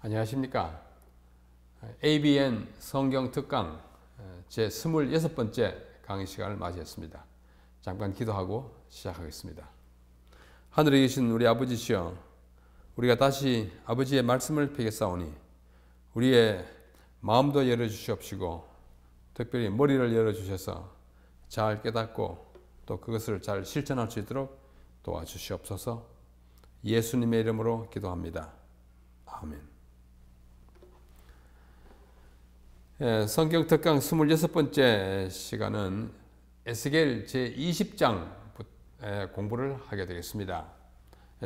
안녕하십니까. ABN 성경 특강 제 26번째 강의 시간을 맞이했습니다. 잠깐 기도하고 시작하겠습니다. 하늘에 계신 우리 아버지시여, 우리가 다시 아버지의 말씀을 펴겠사오니 우리의 마음도 열어주시옵시고 특별히 머리를 열어주셔서 잘 깨닫고 또 그것을 잘 실천할 수 있도록 도와주시옵소서. 예수님의 이름으로 기도합니다. 아멘. 성경 특강 26번째 시간은 에스겔 제20장 공부를 하게 되겠습니다.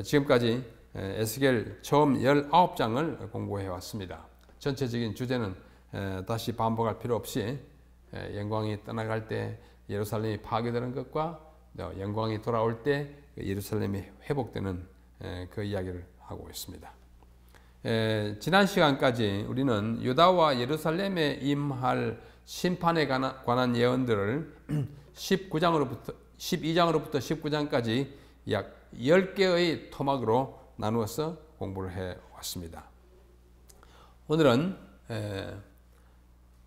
지금까지 에스겔 처음 19장을 공부해 왔습니다. 전체적인 주제는 다시 반복할 필요 없이 영광이 떠나갈 때 예루살렘이 파괴되는 것과 영광이 돌아올 때 예루살렘이 회복되는 그 이야기를 하고 있습니다. 지난 시간까지 우리는 유다와 예루살렘에 임할 심판에 관한 예언들을 12장으로부터 19장까지 약 10개의 토막으로 나누어서 공부를 해 왔습니다. 오늘은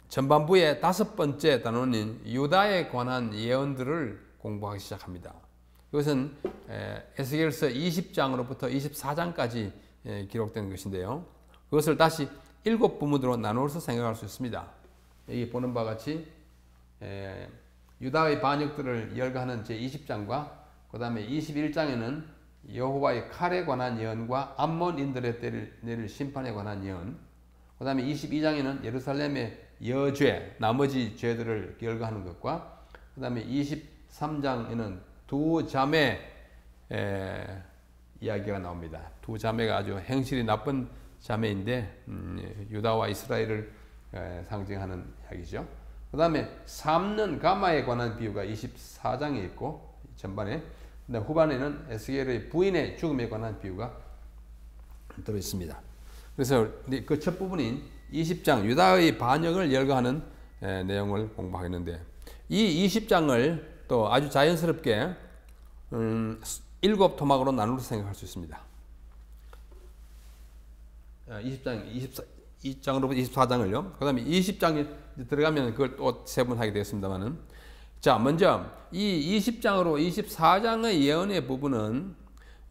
전반부의 5번째 단원인 유다에 관한 예언들을 공부하기 시작합니다. 이것은 에스겔서 20장으로부터 24장까지 기록된 것인데요. 그것을 다시 7부문으로 나누어서 생각할 수 있습니다. 여기 보는 바와 같이 유다의 반역들을 열거하는 제20장과 그 다음에 21장에는 여호와의 칼에 관한 예언과 암몬인들의 내릴 심판에 관한 예언, 그 다음에 22장에는 예루살렘의 여죄, 나머지 죄들을 열거하는 것과 그 다음에 23장에는 두 자매 이야기가 나옵니다. 두 자매가 아주 행실이 나쁜 자매인데 유다와 이스라엘을 상징하는 이야기죠. 그 다음에 삼는 가마에 관한 비유가 24장에 있고 전반에, 후반에는 에스겔의 부인의 죽음에 관한 비유가 들어있습니다. 그래서 그 첫 부분인 20장 유다의 반역을 열거하는 내용을 공부하겠는데, 이 20장을 또 아주 자연스럽게 7토막으로 나누어서 생각할 수 있습니다. 20장으로부터 24장을요. 그 다음에 20장에 들어가면 그걸 또 세분하게 되겠습니다만은, 자, 먼저 이 20장으로 24장의 예언의 부분은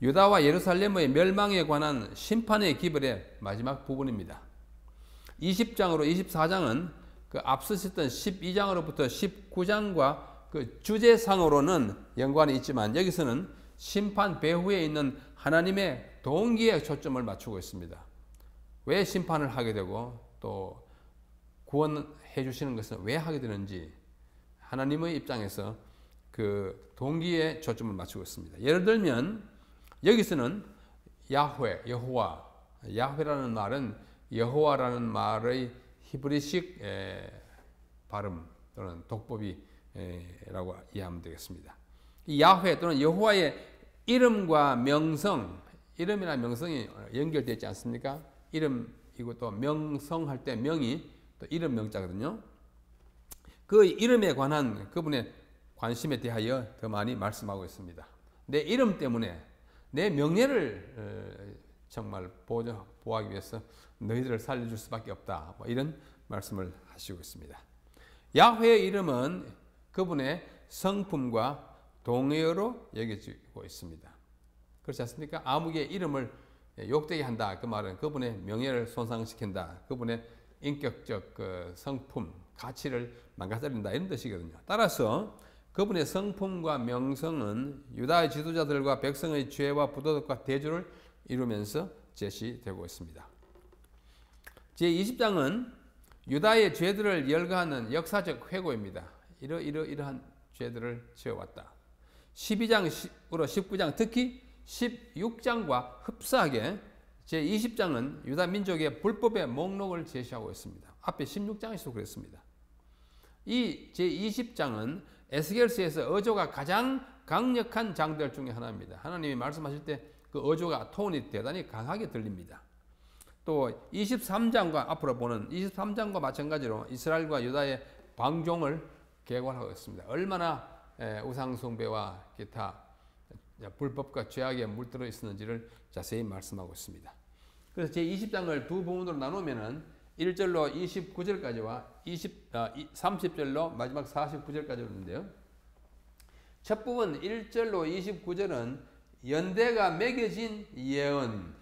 유다와 예루살렘의 멸망에 관한 심판의 기별의 마지막 부분입니다. 20장으로 24장은 그 앞서셨던 12장으로부터 19장과 그 주제상으로는 연관이 있지만 여기서는 심판 배후에 있는 하나님의 동기에 초점을 맞추고 있습니다. 왜 심판을 하게 되고 또 구원해 주시는 것은 왜 하게 되는지 하나님의 입장에서 그 동기에 초점을 맞추고 있습니다. 예를 들면 여기서는 야훼, 여호와, 야훼라는 말은 여호와라는 말의 히브리식 발음 또는 독법이라고 이해하면 되겠습니다. 이 야훼 또는 여호와의 이름과 명성, 이름이나 명성이 연결되어 있지 않습니까? 이름이고 또 명성할 때 명이 또 이름 명자거든요. 그 이름에 관한 그분의 관심에 대하여 더 많이 말씀하고 있습니다. 내 이름 때문에 내 명예를 정말 보호하기 위해서 너희들을 살려줄 수밖에 없다. 이런 말씀을 하시고 있습니다. 야훼의 이름은 그분의 성품과 동의어로 여겨지고 있습니다. 그렇지 않습니까? 아무개의 이름을 욕되게 한다. 그 말은 그분의 명예를 손상시킨다. 그분의 인격적 성품, 가치를 망가뜨린다. 이런 뜻이거든요. 따라서 그분의 성품과 명성은 유다의 지도자들과 백성의 죄와 부도덕과 대조를 이루면서 제시되고 있습니다. 제20장은 유다의 죄들을 열거하는 역사적 회고입니다. 이러한 죄들을 지어왔다. 12장으로 19장, 특히 16장과 흡사하게 제20장은 유다 민족의 불법의 목록을 제시하고 있습니다. 앞에 16장에서도 그랬습니다. 이 제20장은 에스겔서에서 어조가 가장 강력한 장들 중에 하나입니다. 하나님이 말씀하실 때 그 어조가 톤이 대단히 강하게 들립니다. 또 23장과 앞으로 보는 23장과 마찬가지로 이스라엘과 유다의 방종을 계획하고 있습니다. 얼마나 우상숭배와 기타 불법과 죄악에 물들어 있었는지를 자세히 말씀하고 있습니다. 그래서 제20장을 두 부분으로 나누면은 1절로 29절까지와 30절로 마지막 49절까지 오는데요. 첫 부분 1절로 29절은 연대가 매겨진 예언.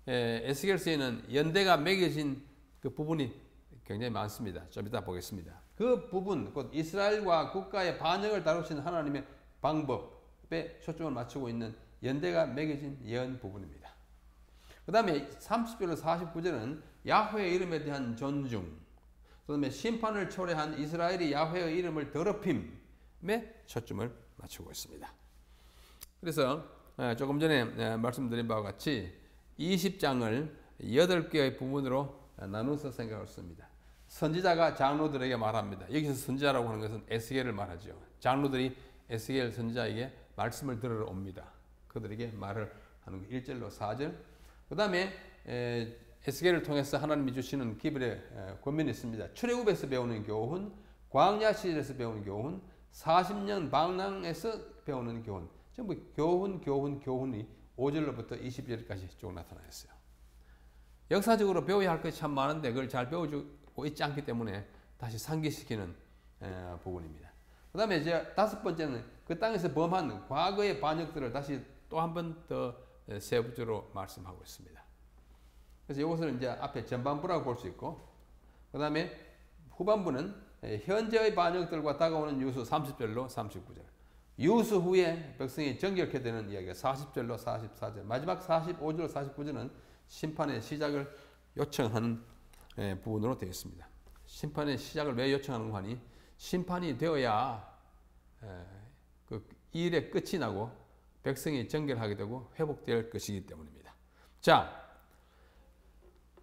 에스겔서에는 연대가 매겨진 그 부분이 굉장히 많습니다. 좀 이따 보겠습니다. 그 부분, 곧 이스라엘과 국가의 반역을 다루시는 하나님의 방법에 초점을 맞추고 있는 연대가 매겨진 예언 부분입니다. 그 다음에 30절로 49절은 야훼의 이름에 대한 존중, 그 다음에 심판을 초래한 이스라엘이 야훼의 이름을 더럽힘에 초점을 맞추고 있습니다. 그래서 조금 전에 말씀드린 바와 같이 20장을 8개의 부분으로 나눠서 생각할 수 있습니다. 선지자가 장로들에게 말합니다. 여기서 선지자라고 하는 것은 에스겔을 말하죠. 장로들이 에스겔 선지자에게 말씀을 들으러 옵니다. 그들에게 말을 하는 거 1절로 4절. 그 다음에 에스겔을 통해서 하나님이 주시는 기별의 권면이 있습니다. 출애굽에서 배우는 교훈, 광야 시절에서 배우는 교훈, 40년 방랑에서 배우는 교훈. 전부 교훈이 5절로부터 20절까지 쭉 나타나 있어요. 역사적으로 배워야 할 것이 참 많은데 그걸 잘 배워주고 있지 않기 때문에 다시 상기시키는 부분입니다. 그 다음에 이제 다섯 번째는 그 땅에서 범한 과거의 반역들을 다시 또 한 번 더 세부적으로 말씀하고 있습니다. 그래서 이것을 이제 앞에 전반부라고 볼 수 있고, 그 다음에 후반부는 현재의 반역들과 다가오는 유수 30절로 39절. 유수 후에 백성이 정결케 되는 이야기가 40절로 44절. 마지막 45절로 49절은 심판의 시작을 요청하는 부분으로 되어 있습니다. 심판의 시작을 왜 요청하는 거 하니? 심판이 되어야 그 일의 끝이 나고 백성이 정결하게 되고 회복될 것이기 때문입니다. 자,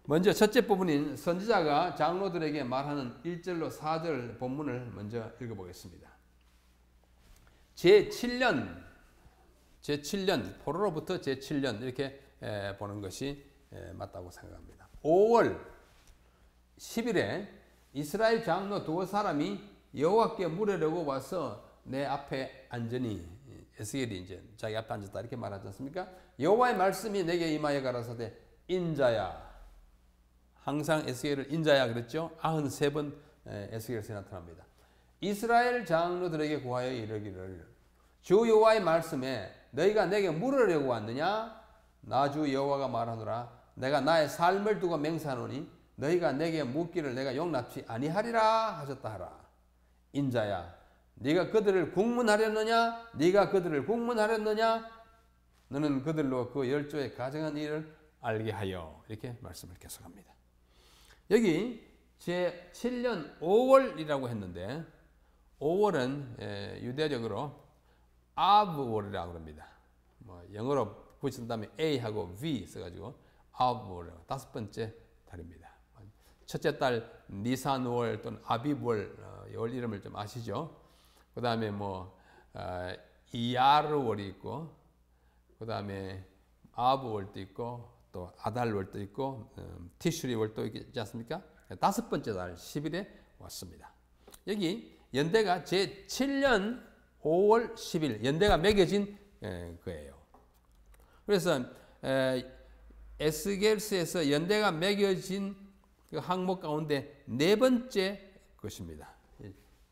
먼저 첫째 부분인 선지자가 장로들에게 말하는 1절로 4절 본문을 먼저 읽어보겠습니다. 제7년, 포로로부터 제7년 이렇게 보는 것이 맞다고 생각합니다. 5월 10일에 이스라엘 장로 두 사람이 여호와께 물으려고 와서 내 앞에 앉으니, 에스겔이 이제 자기 앞에 앉았다 이렇게 말하지 않습니까? 여호와의 말씀이 내게 임하여 가라사대 인자야. 항상 에스겔을 인자야 그랬죠. 93번 에스겔에서 나타납니다. 이스라엘 장로들에게 구하여 이르기를 주 여호와의 말씀에 너희가 내게 물으려고 왔느냐? 나 주 여호와가 말하노라. 내가 나의 삶을 두고 맹세하노니 너희가 내게 묻기를 내가 용납치 아니하리라 하셨다 하라. 인자야, 네가 그들을 국문하렸느냐? 네가 그들을 국문하렸느냐? 너는 그들로 그 열조에 가정한 일을 알게 하여. 이렇게 말씀을 계속합니다. 여기 제7년 5월이라고 했는데 5월은 유대적으로 아브월이라고 합니다. 영어로 붙인 다음에 A하고 V 써가지고 아브월이라고 다섯 번째 달입니다. 첫째 달 니산월 또는 아비월 월 이름을 좀 아시죠? 그 다음에 이야르월이 있고, 그 다음에 아브월도 있고, 또 아달월도 있고, 티슈리월도 있지 않습니까? 다섯 번째 달 10일에 왔습니다. 여기 연대가 제7년 5월 10일 연대가 매겨진 거예요. 그래서 에스겔서에서 연대가 매겨진 그 항목 가운데 네 번째 것입니다.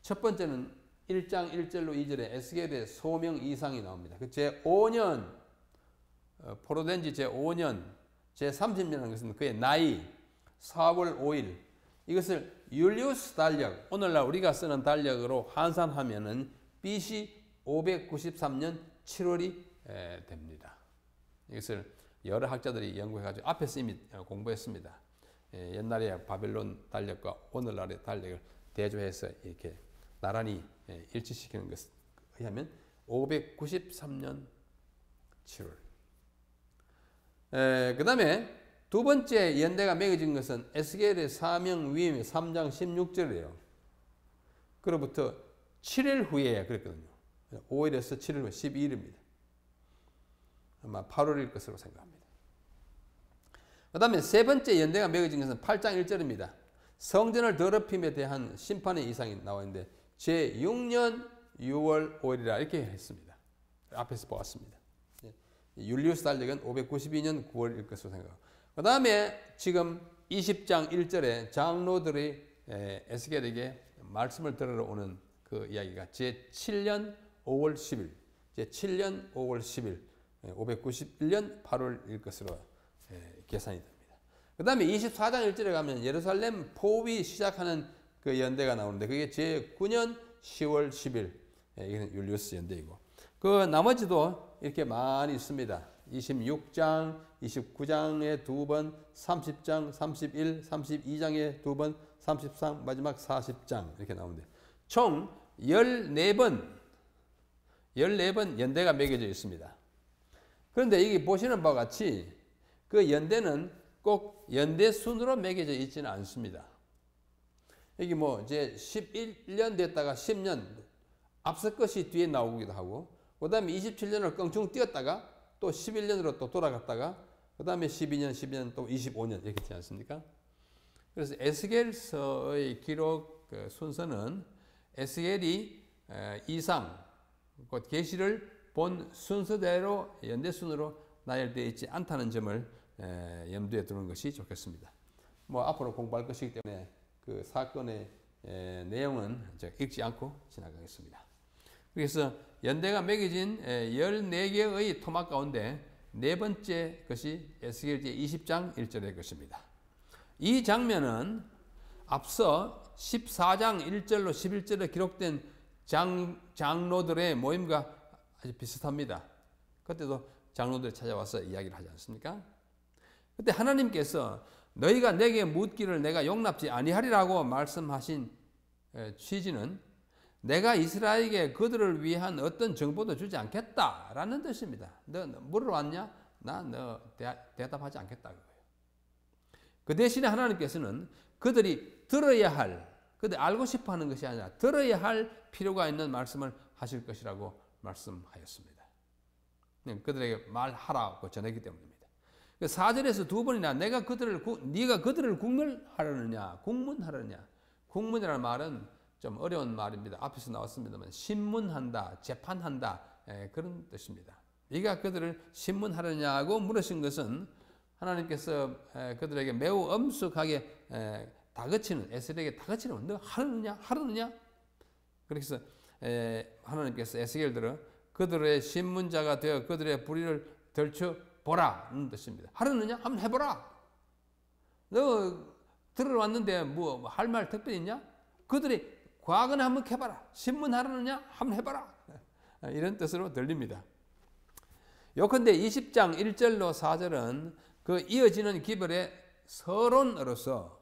첫 번째는 1장 1절로 2절에 에스겔의 소명 이상이 나옵니다. 그 제5년 포로된 지 제5년 제30년이라는 것은 그의 나이 4월 5일 이것을 율리우스 달력, 오늘날 우리가 쓰는 달력으로 환산하면은 BC 593년 7월이 됩니다. 이것을 여러 학자들이 연구해가지고 앞에서 이미 공부했습니다. 옛날에 바벨론 달력과 오늘날의 달력을 대조해서 이렇게 나란히 일치시키는 것에 의하면 593년 7월. 그 다음에 두 번째 연대가 매겨진 것은 에스겔의 사명 위임의 3장 16절이에요. 그로부터 7일 후에 그랬거든요. 5일에서 7일 후에 12일입니다. 아마 8월일 것으로 생각합니다. 그 다음에 세 번째 연대가 매겨진 것은 8장 1절입니다. 성전을 더럽힘에 대한 심판의 이상이 나와 있는데 제6년 6월 5일이라 이렇게 했습니다. 앞에서 보았습니다. 율리우스 달력은 592년 9월일 것으로 생각하고 그 다음에 지금 20장 1절에 장로들이 에스겔에게 말씀을 들으러 오는 그 이야기가 제7년 5월 10일, 제7년 5월 10일, 591년 8월일 것으로 계산이 됩니다. 그 다음에 24장 1절에 가면 예루살렘 포위 시작하는 그 연대가 나오는데 그게 제9년 10월 10일, 이게 율리우스 연대이고 그 나머지도 이렇게 많이 있습니다. 26장, 29장에 2번, 30장, 31, 32장에 2번, 33, 마지막 40장 이렇게 나오는데 총 14번 연대가 매겨져 있습니다. 그런데 여기 보시는 바와 같이 그 연대는 꼭 연대 순으로 매겨져 있지는 않습니다. 여기 뭐 이제 11년 됐다가 10년 앞서 것이 뒤에 나오기도 하고 그 다음에 27년을 껑충 뛰었다가 또 11년으로 또 돌아갔다가 그 다음에 12년 또 25년 이렇게 되지 않습니까? 그래서 에스겔서의 기록 순서는 에스겔이 이상 곧 계시를 본 순서대로 연대순으로 나열되어 있지 않다는 점을 염두에 두는 것이 좋겠습니다. 뭐 앞으로 공부할 것이기 때문에 그 사건의 내용은 읽지 않고 지나가겠습니다. 그래서 연대가 매겨진 14개의 토막 가운데 네 번째 것이 에스겔 제20장 1절의 것입니다. 이 장면은 앞서 14장 1절로 11절에 기록된 장로들의 모임과 아주 비슷합니다. 그때도 장로들이 찾아와서 이야기를 하지 않습니까? 그때 하나님께서 너희가 내게 묻기를 내가 용납지 아니하리라고 말씀하신 취지는 내가 이스라엘에게 그들을 위한 어떤 정보도 주지 않겠다라는 뜻입니다. 너 물으러 왔냐? 너 대답하지 않겠다. 그 대신에 하나님께서는 그들이 들어야 할, 그들이 알고 싶어 하는 것이 아니라 들어야 할 필요가 있는 말씀을 하실 것이라고 말씀하였습니다. 그들에게 말하라고 전했기 때문입니다. 4절에서 두 번이나 네가 그들을 국문하려느냐, 국문하려느냐. 국문이라는 말은 좀 어려운 말입니다. 앞에서 나왔습니다만 신문한다, 재판한다 그런 뜻입니다. 네가 그들을 신문하려냐고 물으신 것은 하나님께서 그들에게 매우 엄숙하게 다그치는 에스겔에게 다그치는 너 하려느냐? 그래서 하나님께서 에스겔들은 그들의 신문자가 되어 그들의 불의를 들춰보라는 뜻입니다. 하려느냐? 한번 해보라. 너 들어왔는데 뭐 할 말 특별히 있냐? 그들이 과거는 한번 해봐라. 신문하려느냐? 한번 해봐라. 이런 뜻으로 들립니다. 요컨대 20장 1절로 4절은 그 이어지는 기별의 서론으로서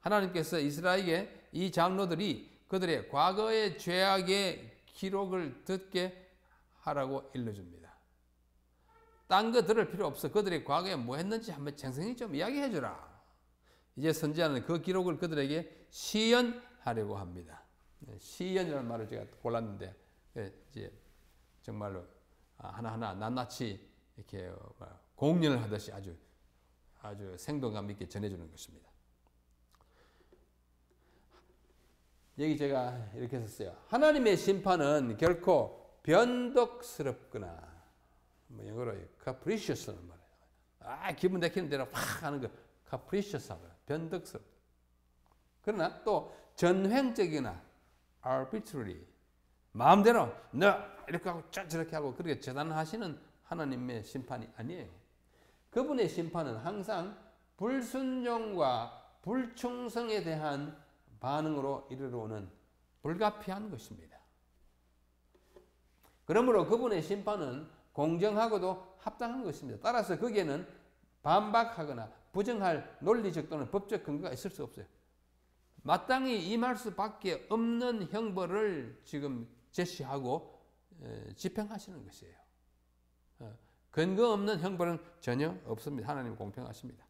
하나님께서 이스라엘에게 이 장로들이 그들의 과거의 죄악의 기록을 듣게 하라고 일러줍니다. 딴 거 들을 필요 없어. 그들이 과거에 뭐 했는지 한번 생생히 좀 이야기해 주라. 이제 선지자는 그 기록을 그들에게 시연하려고 합니다. 시연이라는 말을 제가 골랐는데 이제 정말로 하나하나 낱낱이 이렇게 공연을 하듯이 아주 생동감 있게 전해주는 것입니다. 여기 제가 이렇게 썼어요. 하나님의 심판은 결코 변덕스럽거나 뭐 영어로 capricious라는 말이에요. 기분 내키는 대로 확 하는 거 capricious하고 변덕스럽다. 그러나 또 전횡적이나 arbitrary 마음대로 너 이렇게 하고 저렇게 하고 그렇게 재단하시는 하나님의 심판이 아니에요. 그분의 심판은 항상 불순종과 불충성에 대한 반응으로 이르러오는 불가피한 것입니다. 그러므로 그분의 심판은 공정하고도 합당한 것입니다. 따라서 거기에는 반박하거나 부정할 논리적 또는 법적 근거가 있을 수 없어요. 마땅히 임할 수밖에 없는 형벌을 지금 제시하고 집행하시는 것이에요. 근거 없는 형벌은 전혀 없습니다. 하나님 공평하십니다.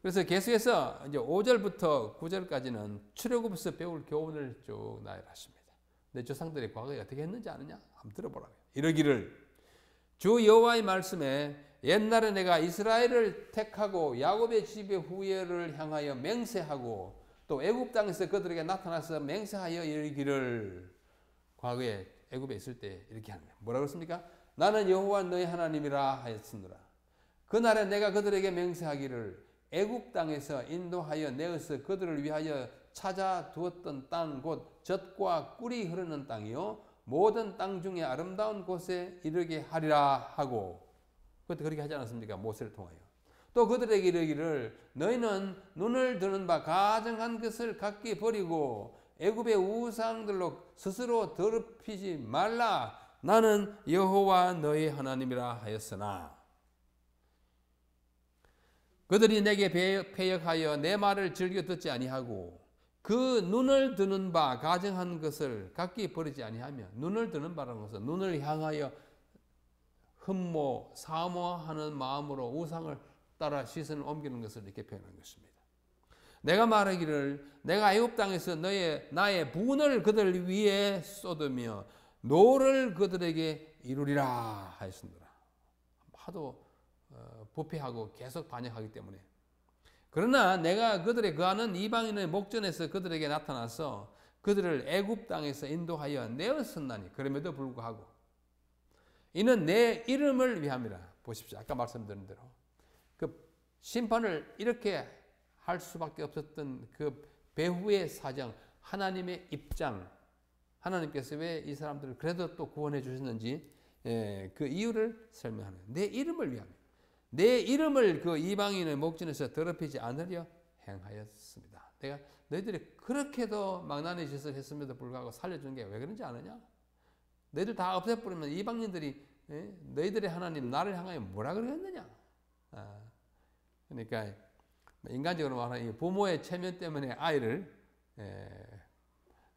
그래서 계속해서 이제 5절부터 9절까지는 출애굽에서 배울 교훈을 쭉 나열하십니다. 내 조상들이 과거에 어떻게 했는지 아느냐? 한번 들어보라고요. 이러기를 주 여호와의 말씀에 옛날에 내가 이스라엘을 택하고 야곱의 집의 후예를 향하여 맹세하고 또 애굽 땅에서 그들에게 나타나서 맹세하여 이르기를 과거에 애굽에 있을 때 이렇게 하는 거예요. 뭐라고 했습니까? 나는 여호와 너희 하나님이라 하였으므라. 그날에 내가 그들에게 맹세하기를 애굽 땅에서 인도하여 내어서 그들을 위하여 찾아 두었던 땅 곧 젖과 꿀이 흐르는 땅이요 모든 땅 중에 아름다운 곳에 이르게 하리라 하고 그때 그렇게 하지 않았습니까? 모세를 통하여. 또 그들에게 이르기를 너희는 눈을 드는 바 가증한 것을 각기 버리고 애굽의 우상들로 스스로 더럽히지 말라. 나는 여호와 너희 하나님이라 하였으나 그들이 내게 패역하여 내 말을 즐겨 듣지 아니하고 그 눈을 드는 바 가증한 것을 각기 버리지 아니하며 눈을 드는 바라는 것은 눈을 향하여 흠모 사모하는 마음으로 우상을 따라 시선을 옮기는 것을 이렇게 표현한 것입니다. 내가 말하기를 내가 애굽 땅에서 나의 분을 그들 위에 쏟으며 노를 그들에게 이루리라 하였습니다. 하도 부패하고 계속 반역하기 때문에. 그러나 내가 그들의 거하는 이방인의 목전에서 그들에게 나타나서 그들을 애굽 땅에서 인도하여 내었었나니 그럼에도 불구하고 이는 내 이름을 위함이라. 보십시오. 아까 말씀드린 대로 그 심판을 이렇게 할 수밖에 없었던 그 배후의 사정, 하나님의 입장, 하나님께서 왜 이 사람들을 그래도 또 구원해 주셨는지 그 이유를 설명하는 내 이름을 위함이라. 내 이름을 그 이방인의 목전에서 더럽히지 않으려 행하였습니다. 내가 너희들이 그렇게도 망나니 짓을 했음에도 불구하고 살려준 게 왜 그런지 아느냐? 너희들 다 없애버리면 이방인들이 너희들의 하나님 나를 향하여 뭐라 그러겠느냐? 그러니까 인간적으로 말하면 부모의 체면 때문에 아이를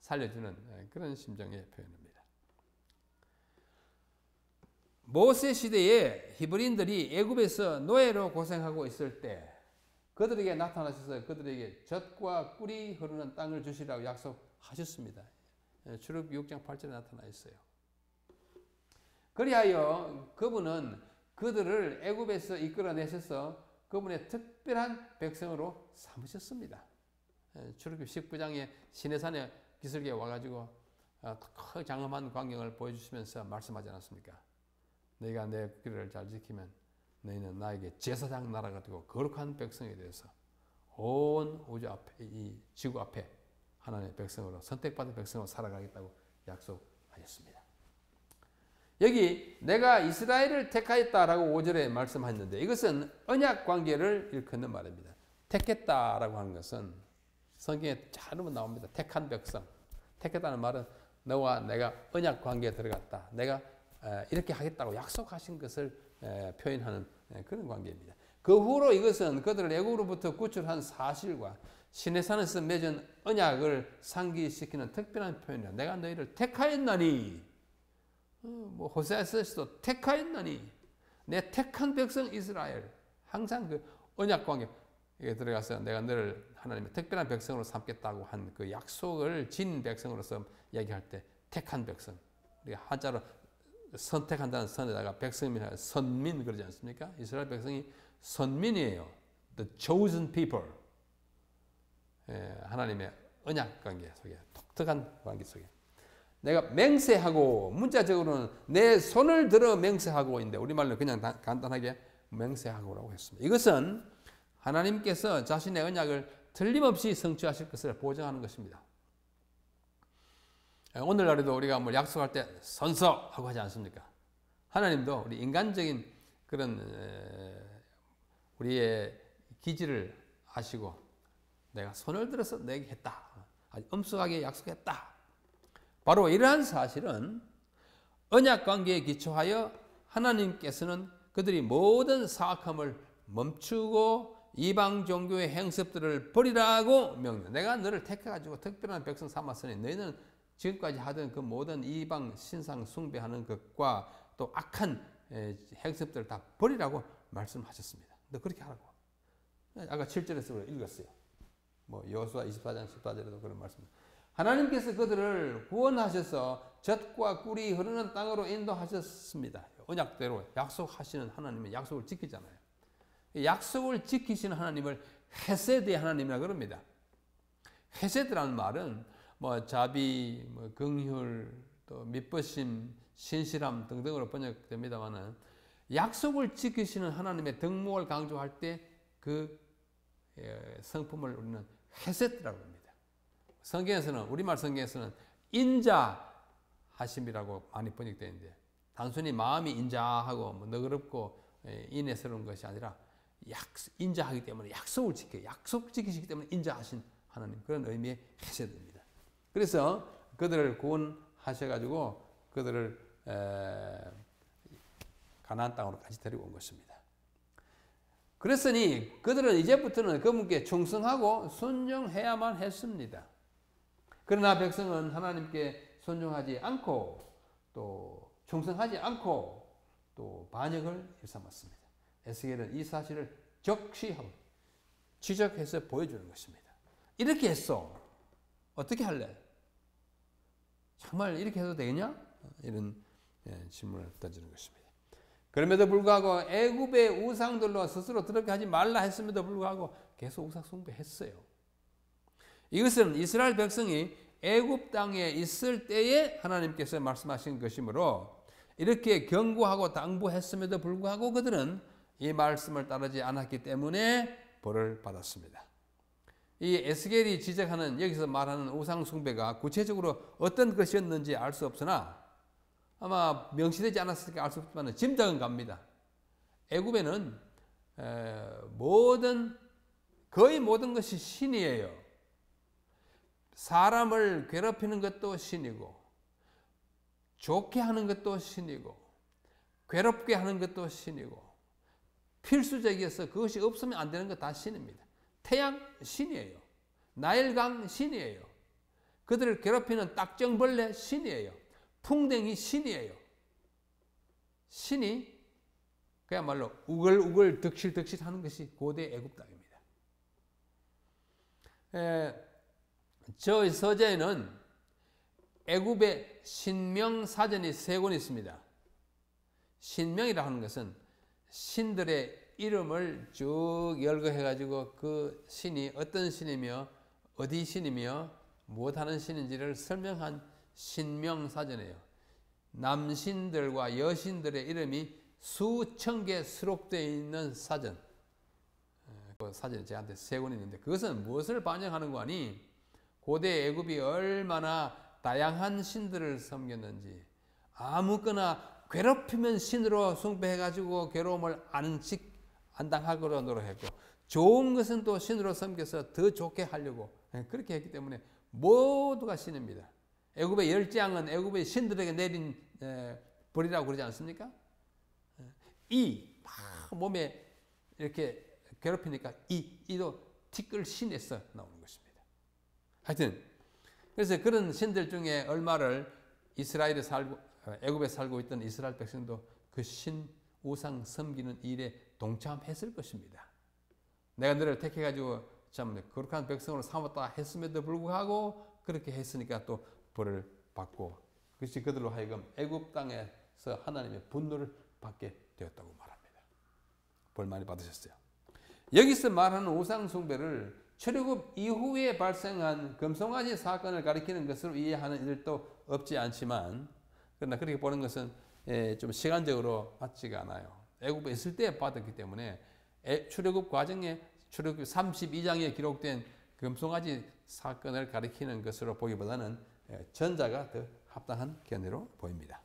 살려주는 그런 심정의 표현입니다. 모세 시대에 히브리인들이 애굽에서 노예로 고생하고 있을 때 그들에게 나타나셔서 그들에게 젖과 꿀이 흐르는 땅을 주시라고 약속하셨습니다. 출애굽기 6장 8절에 나타나 있어요. 그리하여 그분은 그들을 애굽에서 이끌어내셔서 그분의 특별한 백성으로 삼으셨습니다. 출애굽기 19장에 시내산에 기슭에 와가지고 큰 장엄한 광경을 보여주시면서 말씀하지 않았습니까? 너희가 내 길을 잘 지키면 너희는 나에게 제사장 나라가 되고 거룩한 백성이 되어서 온 우주 앞에 이 지구 앞에 하나님의 백성으로 선택받은 백성으로 살아가겠다고 약속하셨습니다. 여기 내가 이스라엘을 택하였다라고 5절에 말씀하셨는데 이것은 언약 관계를 일컫는 말입니다. 택했다라고 하는 것은 성경에 잘 나옵니다. 택한 백성. 택했다는 말은 너와 내가 언약 관계에 들어갔다. 내가 이렇게 하겠다고 약속하신 것을 표현하는 그런 관계입니다. 그 후로 이것은 그들을 애국으로부터 구출한 사실과 시내산에서 맺은 언약을 상기시키는 특별한 표현이다. 내가 너희를 택하였나니 호세아서도 택하였나니 내 택한 백성 이스라엘 항상 그 언약 관계에 들어가서 내가 너를 하나님의 특별한 백성으로 삼겠다고 한 그 약속을 진 백성으로서 얘기할 때 택한 백성 우리가 한자로 선택한다는 선에다가 백성이라 선민 그러지 않습니까? 이스라엘 백성이 선민이에요. The chosen people. 하나님의 언약 관계 속에 독특한 관계 속에 내가 맹세하고 문자적으로는 내 손을 들어 맹세하고 있는데 우리말로 그냥 간단하게 맹세하고라고 했습니다. 이것은 하나님께서 자신의 언약을 틀림없이 성취하실 것을 보증하는 것입니다. 오늘날에도 우리가 뭘 약속할 때 선서하고 하지 않습니까? 하나님도 우리 인간적인 그런 우리의 기질을 아시고 내가 손을 들어서 내게 했다. 아주 엄숙하게 약속했다. 바로 이러한 사실은 언약 관계에 기초하여 하나님께서는 그들이 모든 사악함을 멈추고 이방 종교의 행습들을 버리라고 명령. 내가 너를 택해가지고 특별한 백성 삼았으니 너희는 지금까지 하던 그 모든 이방 신상 숭배하는 것과 또 악한 행습들을 다 버리라고 말씀하셨습니다. 너 그렇게 하라고. 아까 7절에서 읽었어요. 여호수아 24장 14절에도 그런 말씀. 하나님께서 그들을 구원하셔서 젖과 꿀이 흐르는 땅으로 인도하셨습니다. 언약대로 약속하시는 하나님은 약속을 지키잖아요. 약속을 지키시는 하나님을 헤세드의 하나님이라 그럽니다. 헤세드라는 말은 자비, 긍휼, 또 미쁘심, 신실함 등등으로 번역됩니다만은 약속을 지키시는 하나님의 덕목을 강조할 때 그 성품을 우리는 헤세트라고 합니다. 성경에서는, 우리말 성경에서는 인자하심이라고 많이 번역되어 있는데, 단순히 마음이 인자하고 뭐 너그럽고 인애스러운 것이 아니라 인자하기 때문에 약속을 지켜요. 약속 지키시기 때문에 인자하신 하나님, 그런 의미의 헤세드입니다. 그래서 그들을 구원하셔가지고 그들을 가나안 땅으로까지 데리고 온 것입니다. 그랬으니 그들은 이제부터는 그분께 충성하고 순종해야만 했습니다. 그러나 백성은 하나님께 순종하지 않고 또 충성하지 않고 또 반역을 일삼았습니다. 에스겔은 이 사실을 적시하고 지적해서 보여주는 것입니다. 이렇게 했어. 어떻게 할래? 정말 이렇게 해도 되겠냐? 이런 질문을 던지는 것입니다. 그럼에도 불구하고 애굽의 우상들로 스스로 더럽게 하지 말라 했음에도 불구하고 계속 우상 숭배했어요. 이것은 이스라엘 백성이 애굽 땅에 있을 때에 하나님께서 말씀하신 것이므로 이렇게 경고하고 당부했음에도 불구하고 그들은 이 말씀을 따르지 않았기 때문에 벌을 받았습니다. 이 에스겔이 지적하는, 여기서 말하는 우상 숭배가 구체적으로 어떤 것이었는지 알 수 없으나 아마 명시되지 않았으니까 알 수 없지만 짐작은 갑니다. 애굽에는 거의 모든 것이 신이에요. 사람을 괴롭히는 것도 신이고, 좋게 하는 것도 신이고, 괴롭게 하는 것도 신이고, 필수적이어서 그것이 없으면 안 되는 것 다 신입니다. 태양 신이에요. 나일강 신이에요. 그들을 괴롭히는 딱정벌레 신이에요. 풍뎅이 신이에요. 신이 그야말로 우글우글 득실득실 하는 것이 고대 애굽 땅입니다. 저 서재에는 애굽의 신명 사전이 3권 있습니다. 신명이라 하는 것은 신들의 이름을 쭉 열거해가지고 그 신이 어떤 신이며 어디 신이며 무엇하는 신인지를 설명한 신명사전이에요. 남신들과 여신들의 이름이 수천 개 수록되어 있는 사전. 그 사전이 저한테 3권 있는데 그것은 무엇을 반영하는 거 아니? 고대 애굽이 얼마나 다양한 신들을 섬겼는지, 아무거나 괴롭히면 신으로 숭배해가지고 괴로움을 안 당하도록 노력했고, 좋은 것은 또 신으로 섬겨서 더 좋게 하려고 그렇게 했기 때문에 모두가 신입니다. 애굽의 열재앙은 애굽의 신들에게 내린 벌이라고 그러지 않습니까? 막 몸에 이렇게 괴롭히니까 이도 티끌 신에서 나오는 것입니다. 하여튼 그래서 그런 신들 중에 얼마를 이스라엘에 애굽에 살고 있던 이스라엘 백성도 그 신 우상 섬기는 일에 동참했을 것입니다. 내가 너를 택해가지고 참 거룩한 백성으로 삼았다 했음에도 불구하고 그렇게 했으니까 또 벌을 받고, 그것이 그들로 하여금 애굽 땅에서 하나님의 분노를 받게 되었다고 말합니다. 벌 많이 받으셨어요. 여기서 말하는 우상 숭배를 출애굽 이후에 발생한 금송아지 사건을 가리키는 것으로 이해하는 이들도 없지 않지만, 그러나 그렇게 보는 것은 좀 시간적으로 맞지가 않아요. 애굽에 있을 때 받았기 때문에 출애굽 과정에 출애굽 32장에 기록된 금송아지 사건을 가리키는 것으로 보기보다는 전자가 더 합당한 견해로 보입니다.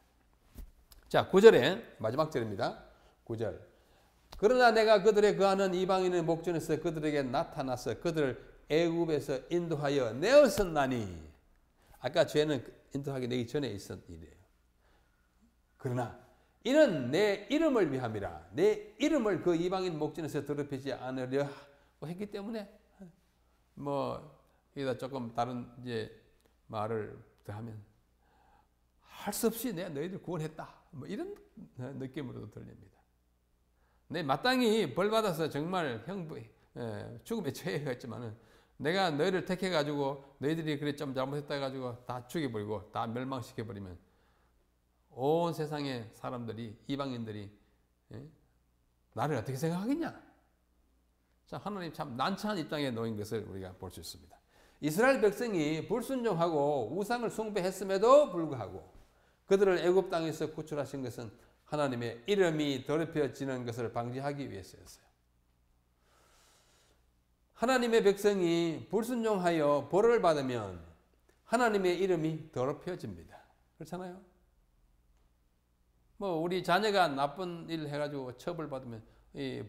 자, 9절에 마지막 절입니다. 9절. 그러나 내가 그들의 거하는 이방인의 목전에서 그들에게 나타나서 그들을 애굽에서 인도하여 내었었나니. 아까 죄는 인도하게 내기 전에 있었던 일이에요. 그러나 이는 내 이름을 위함이라. 내 이름을 그 이방인 목전에서 더럽히지 않으려 했기 때문에, 여기다 조금 다른 말을 더하면 할 수 없이 내가 너희들 구원했다. 이런 느낌으로도 들립니다. 내 마땅히 벌 받아서 정말 죽음에 처해했지만은 내가 너희를 택해가지고 너희들이 그래 좀 잘못했다 해가지고 다 죽여버리고 다 멸망시켜버리면 온 세상의 사람들이, 이방인들이 나를 어떻게 생각하겠냐? 자, 하나님 참 난처한 입장에 놓인 것을 우리가 볼 수 있습니다. 이스라엘 백성이 불순종하고 우상을 숭배했음에도 불구하고 그들을 애굽 땅에서 구출하신 것은 하나님의 이름이 더럽혀지는 것을 방지하기 위해서였어요. 하나님의 백성이 불순종하여 벌을 받으면 하나님의 이름이 더럽혀집니다. 그렇잖아요? 뭐 우리 자녀가 나쁜 일 해가지고 처벌받으면 이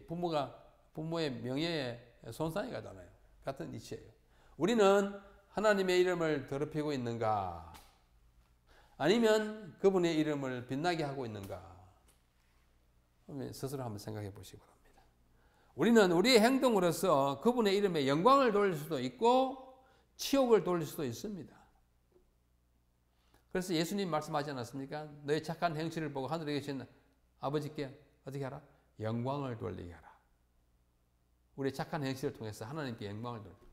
부모의 명예에 손상이 가잖아요. 같은 이치예요. 우리는 하나님의 이름을 더럽히고 있는가? 아니면 그분의 이름을 빛나게 하고 있는가? 스스로 한번 생각해 보시기 바랍니다. 우리는 우리의 행동으로서 그분의 이름에 영광을 돌릴 수도 있고 치욕을 돌릴 수도 있습니다. 그래서 예수님 말씀하지 않았습니까? 너의 착한 행실을 보고 하늘에 계신 아버지께 어떻게 하라? 영광을 돌리게 하라. 우리의 착한 행실을 통해서 하나님께 영광을 돌리고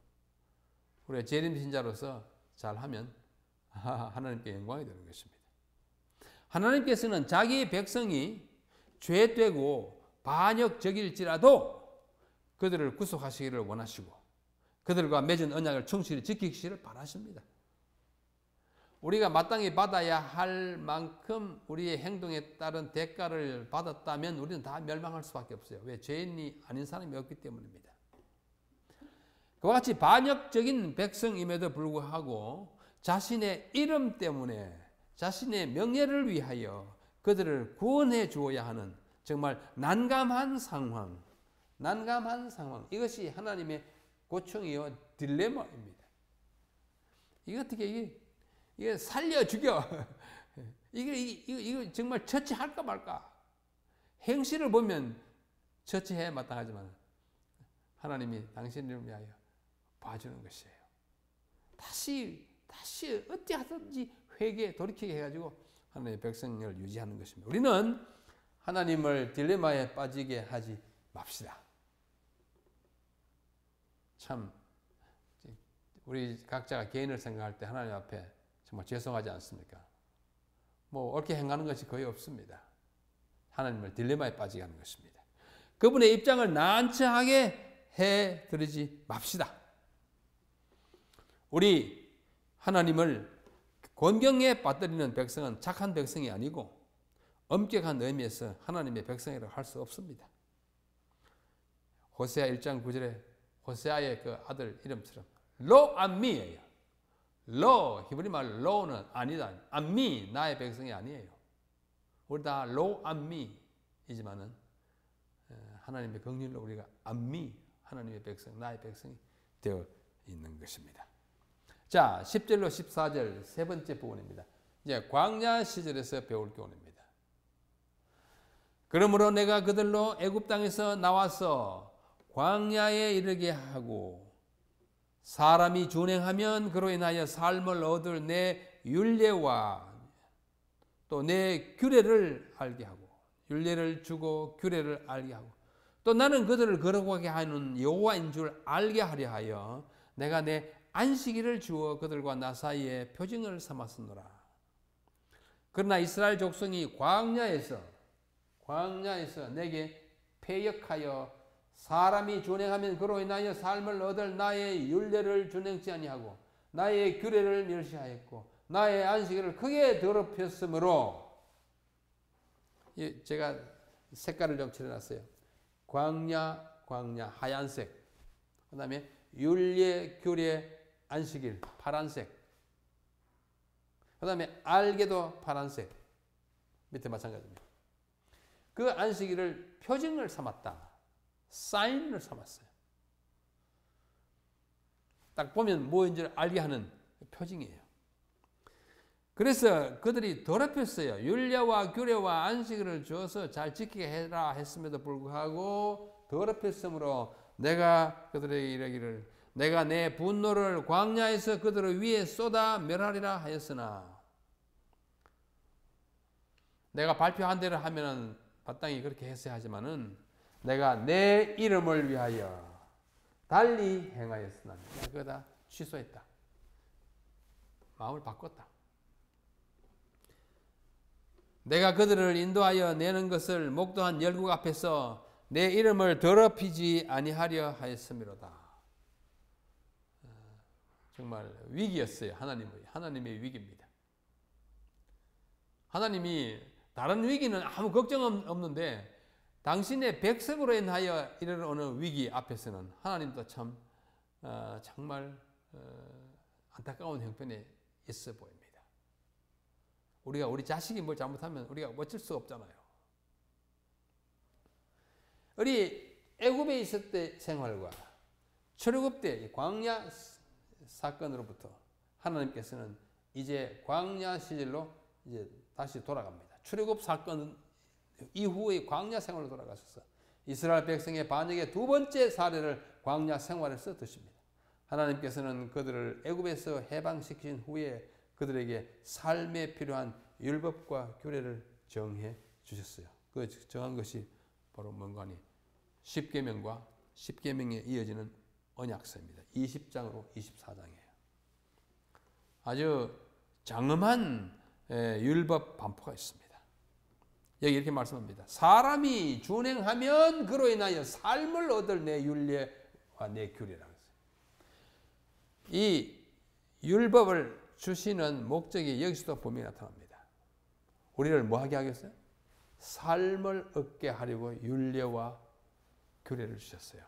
우리가 재림 신자로서 잘하면 하나님께 영광이 되는 것입니다. 하나님께서는 자기 백성이 죄되고 반역적일지라도 그들을 구속하시기를 원하시고 그들과 맺은 언약을 충실히 지키시기를 바라십니다. 우리가 마땅히 받아야 할 만큼 우리의 행동에 따른 대가를 받았다면 우리는 다 멸망할 수밖에 없어요. 왜? 죄인이 아닌 사람이 없기 때문입니다. 그와 같이 반역적인 백성임에도 불구하고 자신의 이름 때문에 자신의 명예를 위하여 그들을 구원해 주어야 하는 정말 난감한 상황, 이것이 하나님의 고충이요 딜레마입니다. 이거 어떻게 이게 살려 죽여? 이거 정말 처치할까 말까? 행실을 보면 처치해 마땅하지만 하나님이 당신을 위하여 봐주는 것이에요. 다시 어찌하든지 돌이키게 해가지고 하나님의 백성을 유지하는 것입니다. 우리는 하나님을 딜레마에 빠지게 하지 맙시다. 참 우리 각자가 개인을 생각할 때 하나님 앞에 정말 죄송하지 않습니까? 뭐 옳게 행하는 것이 거의 없습니다. 하나님을 딜레마에 빠지게 하는 것입니다. 그분의 입장을 난처하게 해드리지 맙시다. 우리 하나님을 곤경에 빠뜨리는 백성은 착한 백성이 아니고 엄격한 의미에서 하나님의 백성이라고 할 수 없습니다. 호세아 1장 9절에 호세아의 그 아들 이름처럼 로 암미예요. 로 히브리 말 로는 아니다. 암미 나의 백성이 아니에요. 우리 다 로 암미이지만은 하나님의 긍휼로 우리가 암미 하나님의 백성 나의 백성이 되어 있는 것입니다. 자, 10절로 14절 세 번째 부분입니다. 이제 광야 시절에서 배울 교훈입니다. 그러므로 내가 그들로 애굽 땅에서 나와서 광야에 이르게 하고 사람이 준행하면 그로 인하여 삶을 얻을 내 율례와 또 내 규례를 알게 하고 율례를 주고 규례를 알게 하고 또 나는 그들을 거룩하게 하는 여호와인 줄 알게 하려 하여 내가 내 안식일을 주어 그들과 나 사이에 표징을 삼았으노라. 그러나 이스라엘 족속이 광야에서 내게 패역하여 사람이 준행하면 그로 인하여 삶을 얻을 나의 율례를 준행치 아니하고 나의 규례를 멸시하였고 나의 안식일을 크게 더럽혔으므로 제가 색깔을 좀 칠해놨어요. 광야 하얀색, 그 다음에 율례 규례 안식일 파란색, 그 다음에 알게도 파란색 밑에 마찬가지입니다. 그 안식일을 표징을 삼았다. 사인을 삼았어요. 딱 보면 뭐인지 알게 하는 표징이에요. 그래서 그들이 더럽혔어요. 율례와 규례와 안식일을 주어서 잘 지키게 해라 했음에도 불구하고 더럽혔으므로 내가 그들에게 이르기를 내가 내 분노를 광야에서 그들을 위에 쏟아 멸하리라 하였으나 내가 발표한 대로 하면은 마땅히 그렇게 했어야 하지만은 내가 내 이름을 위하여 달리 행하였으나 내가 그거 다 취소했다. 마음을 바꿨다. 내가 그들을 인도하여 내는 것을 목도한 열국 앞에서 내 이름을 더럽히지 아니하려 하였음이로다. 정말 위기였어요. 하나님의 위기입니다. 하나님이 다른 위기는 아무 걱정 없는데 당신의 백성으로 인하여 이르는 위기 앞에서는 하나님도 참 정말 안타까운 형편에 있어 보입니다. 우리가 우리 자식이 뭘 잘못하면 우리가 어쩔 수 없잖아요. 우리 애굽에 있을 때 생활과 출애굽 때 광야 사건으로부터 하나님께서는 이제 광야 시절로 이제 다시 돌아갑니다. 출애굽 사건 이후의 광야 생활로 돌아가셔서 이스라엘 백성의 반역의 두 번째 사례를 광야 생활에서 드십니다. 하나님께서는 그들을 애굽에서 해방시킨 후에 그들에게 삶에 필요한 율법과 규례를 정해 주셨어요. 그 정한 것이 바로 뭔가 하니 십계명과 십계명에 이어지는 언약서입니다. 20장으로 24장이에요. 아주 장엄한 율법 반포가 있습니다. 여기 이렇게 말씀합니다. 사람이 준행하면 그로 인하여 삶을 얻을 내 율례와 내 규례라고 했어요. 이 율법을 주시는 목적이 여기서도 분명히 나타납니다. 우리를 뭐 하게 하겠어요? 삶을 얻게 하려고 율례와 규례를 주셨어요.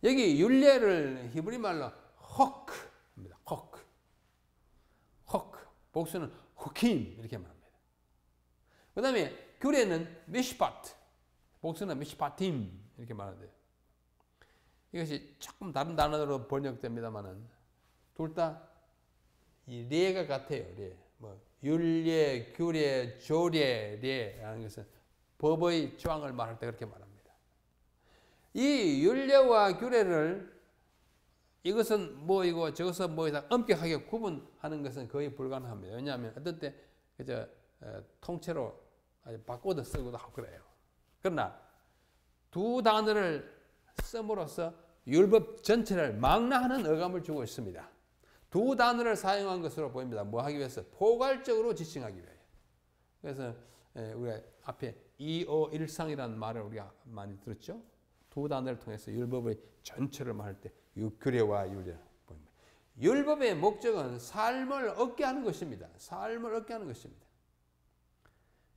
여기 율례를 히브리 말로 호크입니다. 호크. 복수는 후킴 이렇게 말합니다. 그 다음에 규례는 미시파트, 복수는 미시파팀 이렇게 말하는데 이것이 조금 다른 단어로 번역됩니다만은 둘 다 이 레가 같아요. 레. 뭐 율례, 규례, 조례, 레라는 것은 법의 조항을 말할 때 그렇게 말합니다. 이 율례와 규례를 이것은 뭐이고 저것은 뭐이다 엄격하게 구분하는 것은 거의 불가능합니다. 왜냐하면 어떤 때 그저 통째로 바꿔도 쓰고도 하고 그래요. 그러나 두 단어를 씀으로써 율법 전체를 망라하는 어감을 주고 있습니다. 두 단어를 사용한 것으로 보입니다. 뭐 하기 위해서? 포괄적으로 지칭하기 위하여. 그래서 우리가 앞에 2-5-1상이라는 말을 우리가 많이 들었죠. 두 단어를 통해서 율법의 전체를 말할 때 규례와 율례 보입니다. 율법의 목적은 삶을 얻게 하는 것입니다. 삶을 얻게 하는 것입니다.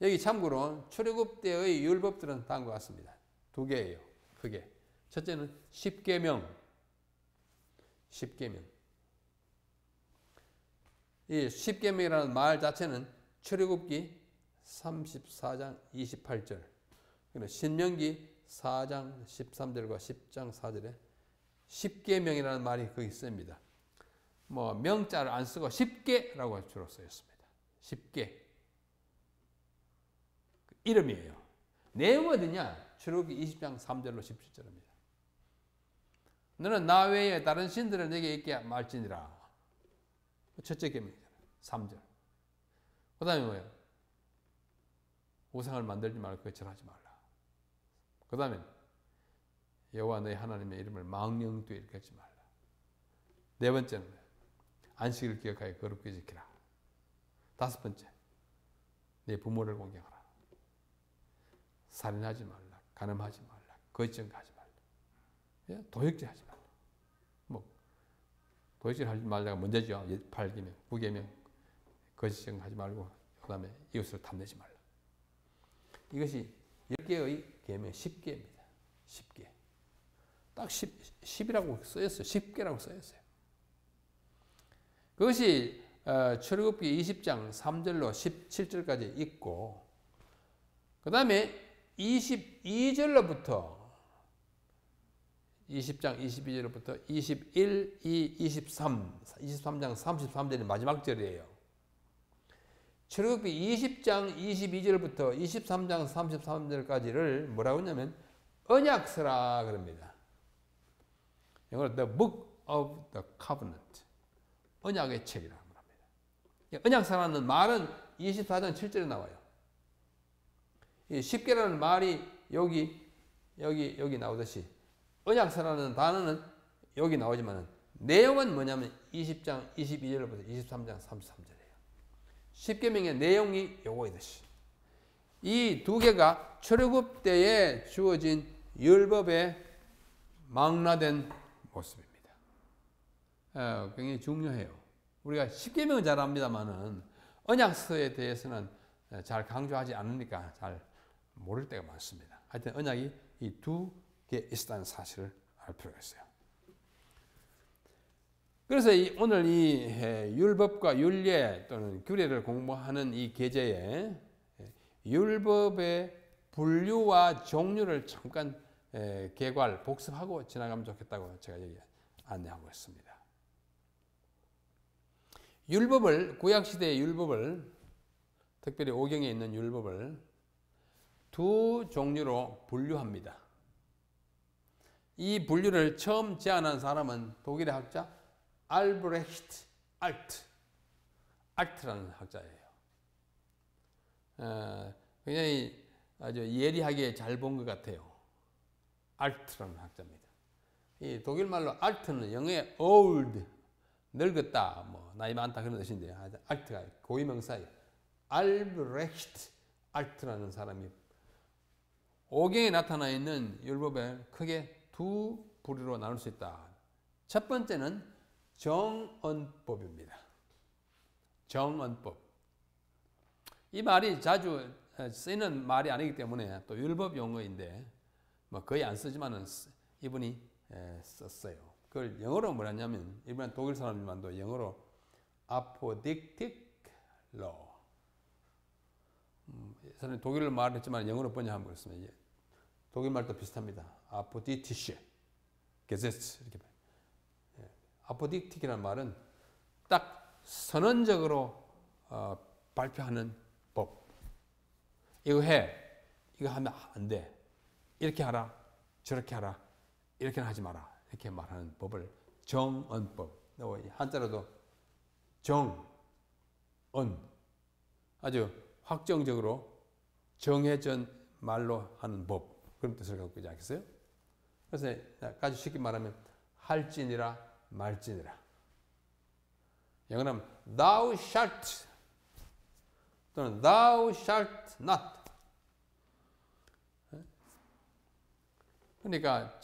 여기 참고로 출애굽 때의 율법들은 다음과 같습니다. 두 개예요. 크게. 첫째는 십계명. 이 십계명이라는 말 자체는 출애굽기 34장 28절, 신명기 4장 13절과 10장 4절에 십계명이라는 말이 거기 씁니다. 뭐 명자를 안 쓰고 십계라고 주로 쓰였습니다. 십계. 이름이에요. 내용은 어디냐? 출애굽기 20장 3절로 17절입니다. 너는 나 외에 다른 신들을 내게 있게 말지니라. 첫째 계명이잖아요. 3절. 그 다음에 뭐예요? 우상을 만들지 말고 그걸 절하지 말라. 그 다음에 여호와 너희 하나님의 이름을 망령되이 이렇게 하지 말라. 네 번째는 안식일을 기억하여 거룩히 지키라. 다섯 번째, 내 부모를 공경하라. 살인하지 말라. 간음하지 말라. 거짓증거하지 말라. 도적질하지 말라. 도적질하지 말라가 문제죠. 8계명, 9계명 거짓증거하지 말고 그 다음에 이웃을 탐내지 말라. 이것이 10개의 계명 10개입니다. 10개. 딱 10이라고 쓰였어요. 10개라고 쓰였어요. 그것이 출애굽기 20장 3절로 17절까지 있고 그 다음에 22절로부터 20장 22절부터 21, 2, 23, 23장 33절이 마지막 절이에요. 출애굽기 20장 22절부터 23장 33절까지를 뭐라고 하냐면 언약서라 그럽니다. 영어로 The Book of the Covenant. 언약의 책이라고 합니다. 언약서라는 말은 24장 7절에 나와요. 이 10개라는 말이 여기 나오듯이 언약서라는 단어는 여기 나오지만 내용은 뭐냐면 20장 22절부터 23장 33절이에요. 10계명의 내용이 요거이듯이 이 두 개가 출애굽 때에 주어진 율법의 망라된 모습입니다. 굉장히 중요해요. 우리가 10계명은 잘 압니다만은 언약서에 대해서는 잘 강조하지 않으니까 잘 모를 때가 많습니다. 하여튼 언약이 이 두 개 있었다는 사실을 알 필요가 있어요. 그래서 오늘 이 율법과 율례 또는 규례를 공부하는 이 계제에 율법의 분류와 종류를 잠깐 개괄, 복습하고 지나가면 좋겠다고 제가 여기 안내하고 있습니다. 율법을, 구약시대의 율법을, 특별히 오경에 있는 율법을 두 종류로 분류합니다. 이 분류를 처음 제안한 사람은 독일의 학자 알브레히트 알트라는 학자예요. 굉장히 아주 예리하게 잘 본 것 같아요. 알트라는 학자입니다. 이 독일말로 알트는 영어의 old, 늙었다, 뭐 나이 많다 그런 뜻인데 알트가 고유명사예요. 알브레히트 알트라는 사람이 오경에 나타나 있는 율법을 크게 두 부류로 나눌 수 있다. 첫 번째는 정언법입니다. 정언법. 이 말이 자주 쓰이는 말이 아니기 때문에 또 율법 용어인데 뭐 거의 안 쓰지만은 이분이 썼어요. 그걸 영어로 뭐냐면 일반 독일 사람들만도 영어로 apodictic law. 사람이 독일어 말했지만 영어로 번역하면 그렇습니다. 독일 말도 비슷합니다. apodictische Gesetz 이렇게 봐요. apodictic이라는 말은 딱 선언적으로 발표하는 법. 이거 해. 이거 하면 안 돼. 이렇게 하라. 저렇게 하라. 이렇게는 하지 마라. 이렇게 말하는 법을 정언법. 한자로도 정, 언. 아주 확정적으로 정해진 말로 하는 법. 그런 뜻을 갖고 있지 않겠어요? 그래서 아주 쉽게 말하면 할지니라 말지니라. 영어로 하면 thou shalt 또는 thou shalt not. 그러니까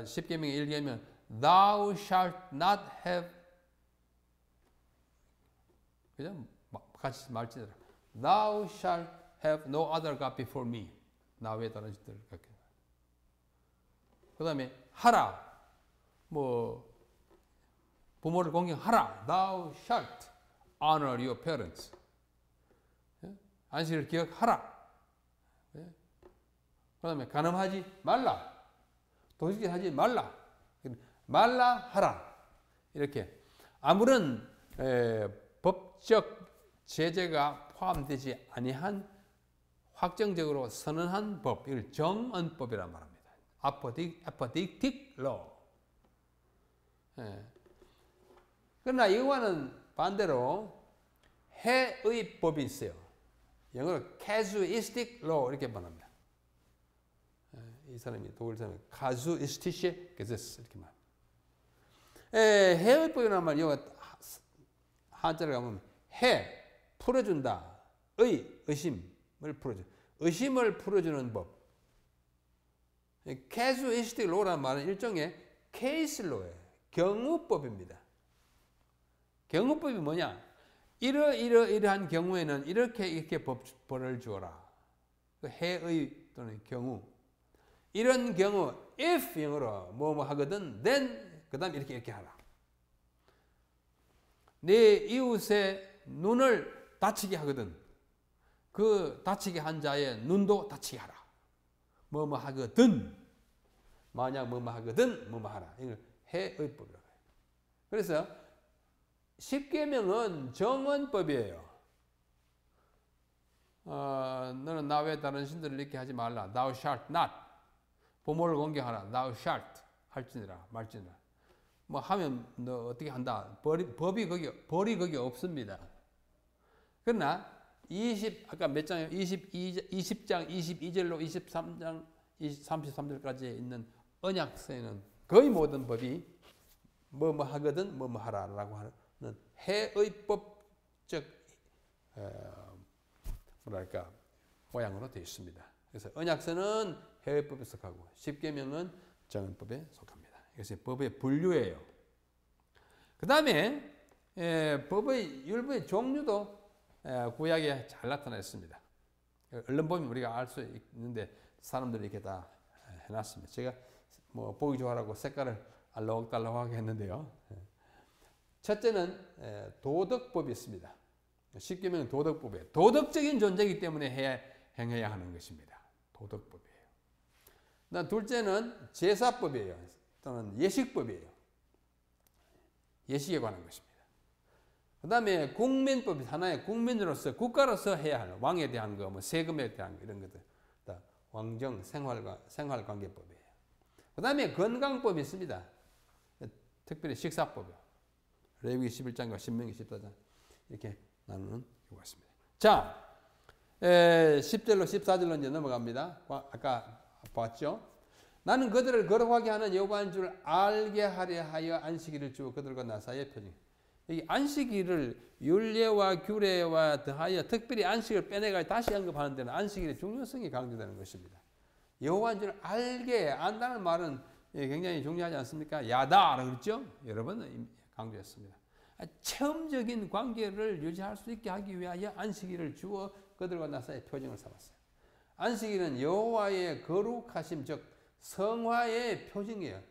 십계명의 1계면 thou shalt not have, 그죠? 같이 말지니라. thou shalt have no other god before me. 나 외에 다른 신들을 갖게. 그 다음에 하라. 뭐 부모를 공경하라. Thou shalt honor your parents. 안식을 기억하라. 그 다음에 간음하지 말라. 도둑질하지 말라. 말라 하라. 이렇게 아무런 법적 제재가 포함되지 아니한 확정적으로 선언한 법, 이걸 정언법이라고 말합니다. apodictic law. 그러나 이거와는 반대로 해의 법이 있어요. 영어로 casuistic law 이렇게 말합니다. 이 사람이 독일 사람이 casuistische Gesetz 이렇게 말합니다. 해의 법이라는 말 영어 한자를 가면 해 풀어준다. 의심을 풀어줘. 의심을 풀어주는 법. casuistic law라는 말은 일종의 case law예요. 경우법입니다. 경우법이 뭐냐? 이러한 경우에는 이렇게 벌을 주어라. 해의 또는 경우. 이런 경우, if 영어로 뭐뭐 하거든, then 그 다음 이렇게 하라. 내 이웃의 눈을 다치게 하거든. 그 다치게 한 자의 눈도 다치게 하라. 뭐뭐 하거든. 만약 뭐뭐 하거든, 뭐뭐 하라. 이걸 해의법이라고 해요. 그래서 십계명은 정언법이에요. 너는 나 외에 다른 신들을 잊게 하지 말라. Thou shalt not. 부모를 공경하라. Thou shalt. 할지니라 말지니라. 뭐 하면 너 어떻게 한다. 벌이 거기 없습니다. 그러나 아까 몇 장이요? 20장 22절로 23장 33절까지 있는 언약서에는 거의 모든 법이 뭐뭐 하거든 뭐뭐 하라라고 하는 해의법적 뭐랄까 모양으로 되어 있습니다. 그래서 언약서는 해의법에 속하고 십계명은 정언법에 속합니다. 이것이 법의 분류예요. 그 다음에 율법의 종류도 구약에 잘 나타나 있습니다. 얼른 보면 우리가 알 수 있는데 사람들이 이렇게 다 해놨습니다. 제가 뭐 보기 좋아라고 색깔을 알록달록하게 했는데요. 첫째는 도덕법이 있습니다. 십계명은 도덕법이에요. 도덕적인 존재이기 때문에 행해야 하는 것입니다. 도덕법이에요. 둘째는 제사법이에요. 또는 예식법이에요. 예식에 관한 것입니다. 그 다음에 국민법이 하나의 국민으로서 국가로서 해야 하는 왕에 대한 거, 뭐 세금에 대한 거 이런 것들, 왕정 생활관계법이에요. 그 다음에 건강법이 있습니다. 특별히 식사법이요. 레위기 11장과 신명기 14장 이렇게 나누는 경우가 있습니다. 자, 10절로 14절로 이제 넘어갑니다. 아까 봤죠? 나는 그들을 거룩하게 하는 여호와인 줄 알게 하려 하여 안식일을 주어 그들과 나 사이의 표징. 이 안식일을 율례와 규례와 더하여 특별히 안식을 빼내가 다시 언급하는 데는 안식일의 중요성이 강조되는 것입니다. 여호와인 줄 알게 안다는 말은 굉장히 중요하지 않습니까? 야다 그랬죠? 여러 번 강조했습니다. 체험적인 관계를 유지할 수 있게 하기 위하여 안식일을 주어 그들과 나 사이의 표징을 삼았어요. 안식일은 여호와의 거룩하심 즉 성화의 표징이에요.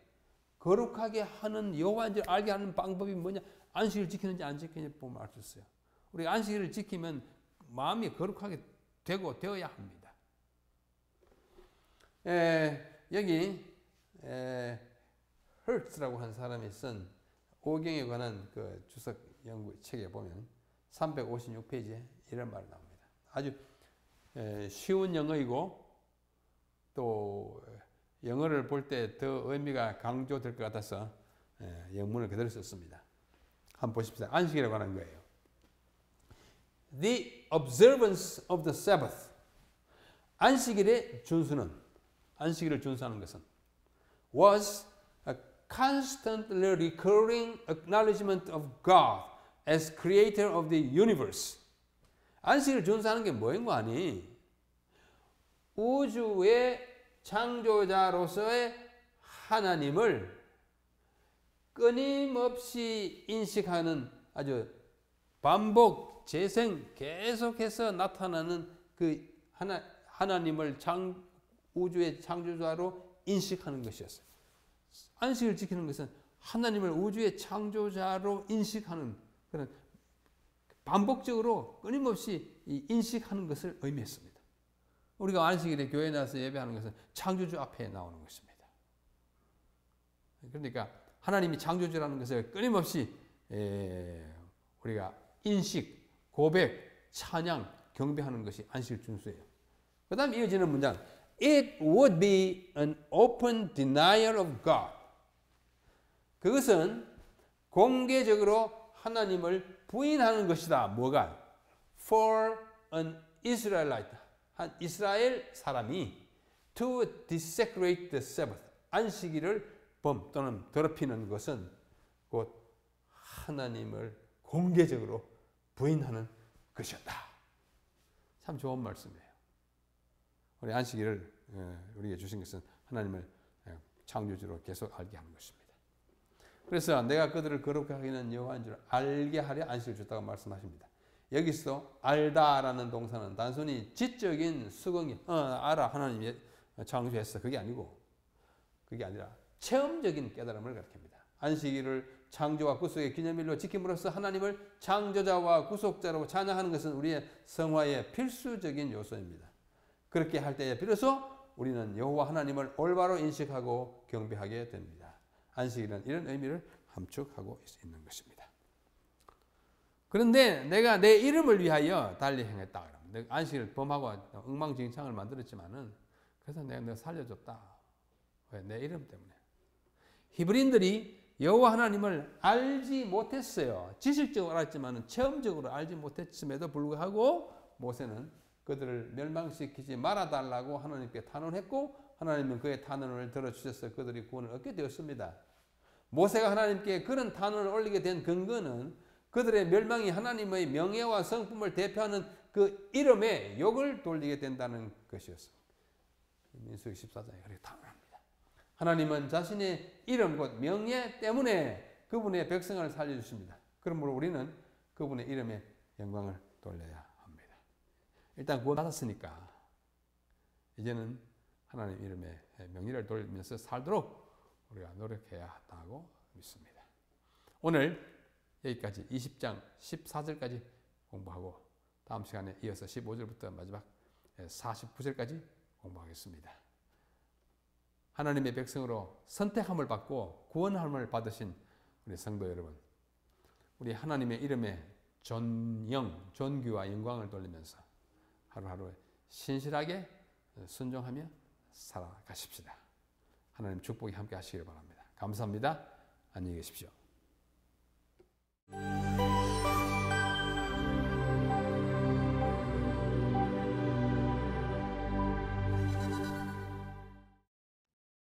거룩하게 하는 여호와인 줄 알게 하는 방법이 뭐냐? 안식일을 지키는지 안 지키는지 보면 알 수 있어요. 우리가 안식일을 지키면 마음이 거룩하게 되어야 합니다. 여기 헐츠라고 한 사람이 쓴 오경에 관한 그 주석 연구 책에 보면 356페이지에 이런 말이 나옵니다. 아주 쉬운 영어이고 또 영어를 볼 때 더 의미가 강조될 것 같아서 영문을 그대로 썼습니다. 한번 보십시오. 안식일에 관한 거예요. The observance of the Sabbath. 안식일의 준수는, 안식일을 준수하는 것은 was a constantly recurring acknowledgement of God as creator of the universe. 안식일을 준수하는 게 뭐인 거 아니? 우주의 창조자로서의 하나님을 끊임없이 인식하는 아주 반복, 재생, 계속해서 나타나는 그 하나님을 우주의 창조자로 인식하는 것이었어요. 안식을 지키는 것은 하나님을 우주의 창조자로 인식하는 그런 반복적으로 끊임없이 인식하는 것을 의미했습니다. 우리가 안식일에 교회에 나와서 예배하는 것은 창조주 앞에 나오는 것입니다. 그러니까 하나님이 창조주라는 것을 끊임없이 우리가 인식, 고백, 찬양, 경배하는 것이 안식일 준수예요. 그 다음 이어지는 문장 It would be an open denial of God. 그것은 공개적으로 하나님을 부인하는 것이다. 뭐가? For an Israelite. 한 이스라엘 사람이 to desecrate the Sabbath. 안식일을 또는 더럽히는 것은 곧 하나님을 공개적으로 부인하는 것이었다. 참 좋은 말씀이에요. 우리 안식일을 우리에게 주신 것은 하나님을 창조주로 계속 알게 하는 것입니다. 그래서 내가 그들을 거룩하게 하는 여호와인 줄 알게 하려 안식을 줬다고 말씀하십니다. 여기서 알다라는 동사는 단순히 지적인 수긍이 알아 하나님이 창조했어 그게 아니고 그게 아니라 체험적인 깨달음을 가리킵니다. 안식일을 창조와 구속의 기념일로 지킴으로써 하나님을 창조자와 구속자로 찬양하는 것은 우리의 성화의 필수적인 요소입니다. 그렇게 할 때에 비로소 우리는 여호와 하나님을 올바로 인식하고 경배하게 됩니다. 안식일은 이런 의미를 함축하고 있는 것입니다. 그런데 내가 내 이름을 위하여 달리 행했다. 내가 안식일을 범하고 엉망진창을 만들었지만은 그래서 내가 너 살려줬다. 왜? 내 이름 때문에. 히브리인들이 여호와 하나님을 알지 못했어요. 지식적으로 알았지만은 체험적으로 알지 못했음에도 불구하고 모세는 그들을 멸망시키지 말아달라고 하나님께 탄원했고 하나님은 그의 탄원을 들어주셔서 그들이 구원을 얻게 되었습니다. 모세가 하나님께 그런 탄원을 올리게 된 근거는 그들의 멸망이 하나님의 명예와 성품을 대표하는 그 이름에 욕을 돌리게 된다는 것이었습니다. 민수기 14장에 그렇게 탄원합니다. 하나님은 자신의 이름 곧 명예 때문에 그분의 백성을 살려주십니다. 그러므로 우리는 그분의 이름에 영광을 돌려야 합니다. 일단 구원받았으니까 이제는 하나님 이름에 명예를 돌리면서 살도록 우리가 노력해야 한다고 믿습니다. 오늘 여기까지 20장 14절까지 공부하고 다음 시간에 이어서 15절부터 마지막 49절까지 공부하겠습니다. 하나님의 백성으로 선택함을 받고 구원함을 받으신 우리 성도 여러분, 우리 하나님의 이름에 존귀와 영광을 돌리면서 하루하루 신실하게 순종하며 살아가십시다. 하나님 축복이 함께 하시기를 바랍니다. 감사합니다. 안녕히 계십시오.